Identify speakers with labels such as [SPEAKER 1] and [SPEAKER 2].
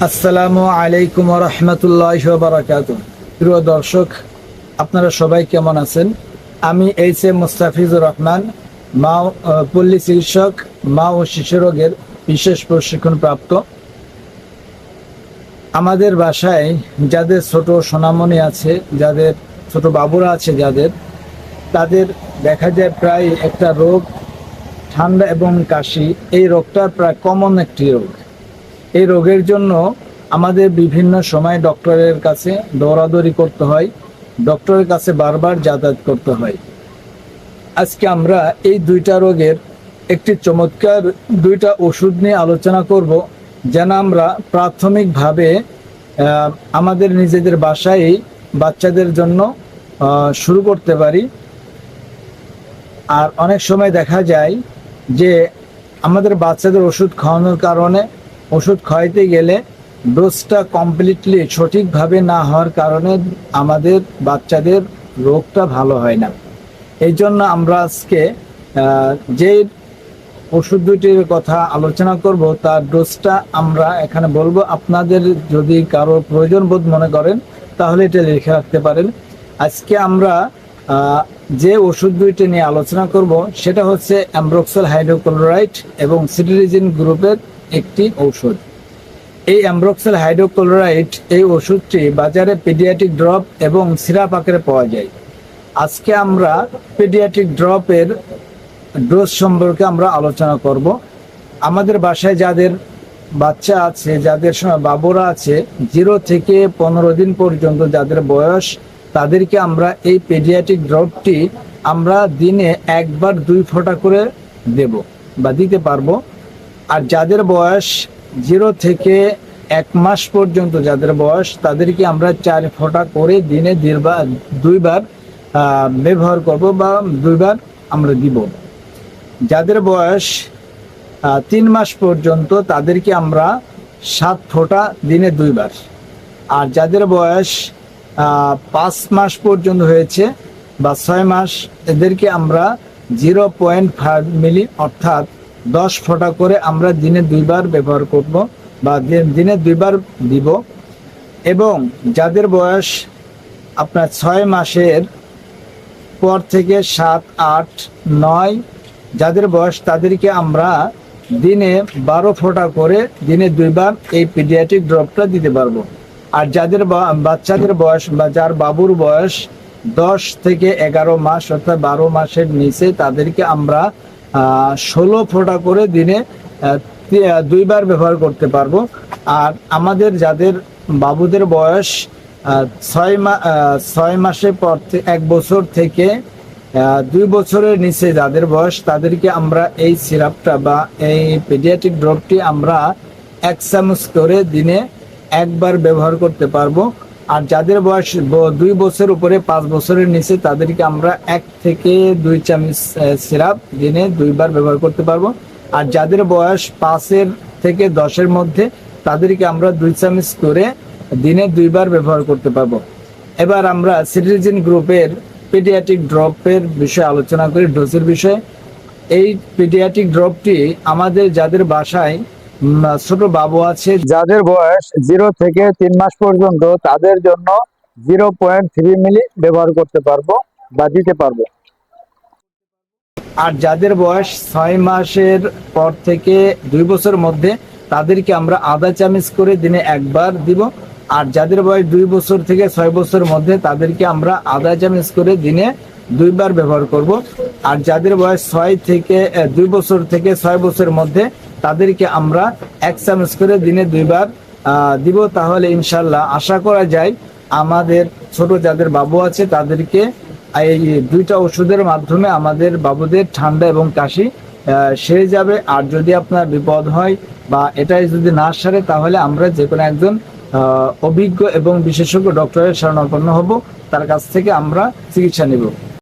[SPEAKER 1] আসসালামু আলাইকুম ওয়া রাহমাতুল্লাহি ওয়া বারাকাতুহু। প্রিয় দর্শক, আপনারা সবাই কেমন আছেন? আমি এইচ.এম. মুস্তাফিজুর রহমান, মা পল্লী চিকিৎসক, মা ও শিশু রোগের বিশেষ প্রশিক্ষণ প্রাপ্ত। আমাদের বাসায় যাদের ছোট সোনামণি আছে, যাদের ছোট বাবুরা আছে, তাদের দেখা যায় প্রায় একটা রোগ, ঠান্ডা এবং কাশি। এই রোগটা প্রায় কমন একটি রোগ। এই রোগের জন্য আমাদের বিভিন্ন সময় ডক্টরের কাছে দৌড়াদৌড়ি করতে হয়, ডক্টরের কাছে বারবার যাতায়াত করতে হয়। আজকে আমরা এই দুইটা রোগের একটি চমৎকার দুইটা ওষুধ নিয়ে আলোচনা করব, যেন আমরা প্রাথমিকভাবে আমাদের নিজেদের বাসায় বাচ্চাদের জন্য শুরু করতে পারি। আর অনেক সময় দেখা যায় যে আমাদের বাচ্চাদের ওষুধ খাওয়ানোর কারণে, ওষুধ খাওয়াইতে গেলে ডোজটা কমপ্লিটলি সঠিকভাবে না হওয়ার কারণে আমাদের বাচ্চাদের রোগটা ভালো হয় না। এই জন্য আমরা আজকে যে ওষুধ দুটির কথা আলোচনা করব, তার ডোজটা আমরা এখানে বলবো। আপনাদের যদি কারো প্রয়োজন বোধ মনে করেন তাহলে এটা লিখে রাখতে পারেন। আজকে আমরা যে ওষুধ দুইটি নিয়ে আলোচনা করব সেটা হচ্ছে অ্যামব্রোক্সল হাইড্রোক্লোরাইড এবং সিট্রিজিন গ্রুপের একটি ঔষধ। এই অ্যামব্রোক্সল হাইড্রোক্লোরাইড এই ওষুধটি বাজারে পেডিয়াট্রিক ড্রপ এবং সিরাপ আকারে পাওয়া যায়। আজকে আমরা পেডিয়াট্রিক ড্রপের ডোজ সম্পর্কে আমরা আলোচনা করব। আমাদের বাসায় যাদের বাচ্চা আছে, যাদের বাবুরা আছে 0 থেকে 15 দিন পর্যন্ত যাদের বয়স, তাদেরকে আমরা এই পেডিয়াট্রিক ড্রপটি আমরা দিনে একবার 2 ফোঁটা করে দেব বা দিতে পারবো। আর যাদের বয়স 0 থেকে 1 মাস পর্যন্ত যাদের বয়স, তাদেরকে আমরা 4 ফোঁটা করে দিনে 2 বার ব্যবহার করব বা 2 বার আমরা দিব। যাদের বয়স 3 মাস পর্যন্ত তাদেরকে আমরা 7 ফোঁটা দিনে 2 বার। আর যাদের বয়স 5 মাস পর্যন্ত হয়েছে বা 6 মাস, এদেরকে আমরা 0.5 মিলি অর্থাৎ 10 ফোঁটা করে আমরা দিনে 2 বার ব্যবহার করব বা দিনে 2 বার দিব। এবং যাদের বয়স আপনার 6 মাসের পর থেকে 7, 8, 9 যাদের বয়স, তাদেরকে আমরা দিনে 12 ফোঁটা করে দিনে 2 বার এই পিডিয়াট্রিক ড্রপটা দিতে পারবো। আর যাদের বাচ্চাদের বয়স বা যার বাবুর বয়স 10 থেকে 11 মাস অর্থাৎ 12 মাসের নিচে, তাদেরকে আমরা 16 ফোঁটা করে দিনে 2 বার ব্যবহার করতে পারবো। আর আমাদের যাদের বাবুদের বয়স 6 মাসের পর 1 বছর থেকে 2 বছরের নিচে যাদের বয়স, তাদেরকে আমরা এই সিরাপটা বা এই পেডিয়াট্রিক ড্রপটি আমরা 1 চামচ করে দিনে একবার ব্যবহার করতে পারবো। আর যাদের বয়স 2 বছর উপরে 5 বছরের নিচে, তাদেরকে আমরা 1 থেকে 2 চামচ সিরাপ দিনে 2 বার ব্যবহার করতে পারবো। আর যাদের বয়স 5 থেকে 10 মধ্যে, তাদেরকে আমরা 2 চামচ করে দিনে 2 বার ব্যবহার করতে পারবো। এবার আমরা সিট্রিজিন গ্রুপের পেডিয়াট্রিক ড্রপের বিষয়ে আলোচনা করি, ডোজের বিষয়ে। এই পেডিয়াট্রিক ড্রপটি আমাদের যাদের বাসায় ছোট বাবু আছে, যাদের বয়স 0 থেকে 3 মাস পর্যন্ত, তাদের জন্য 0.3 মিলি ব্যবহার করতে পারবো বা দিতে পারবো। আর যাদের বয়স 6 মাসের পর থেকে 2 বছর মধ্যে, তাদেরকে আমরা আধা চামচ করে দিনে একবার দিব। আর যাদের বয়স 2 বছর থেকে 6 বছর মধ্যে, তাদেরকে আমরা আধা চামচ করে দিনে 2 বার ব্যবহার করব। আর যাদের বয়স 2 বছর থেকে 6 বছরের মধ্যে, তাদেরকে আমরা 1 চামচ করে দিনে 2 বার দিব। তাহলে ইনশাল্লাহ আশা করা যায় আমাদের ছোট যাদের বাবু আছে, তাদেরকে এই 2টা ওষুধের মাধ্যমে আমাদের বাবুদের ঠান্ডা এবং কাশি সেরে যাবে। আর যদি আপনার বিপদ হয় বা এটাই যদি না সারে, তাহলে আমরা যে কোনো একজন অভিজ্ঞ এবং বিশেষজ্ঞ ডক্টরের শরণাপন্ন হব, তার কাছ থেকে আমরা চিকিৎসা নেব।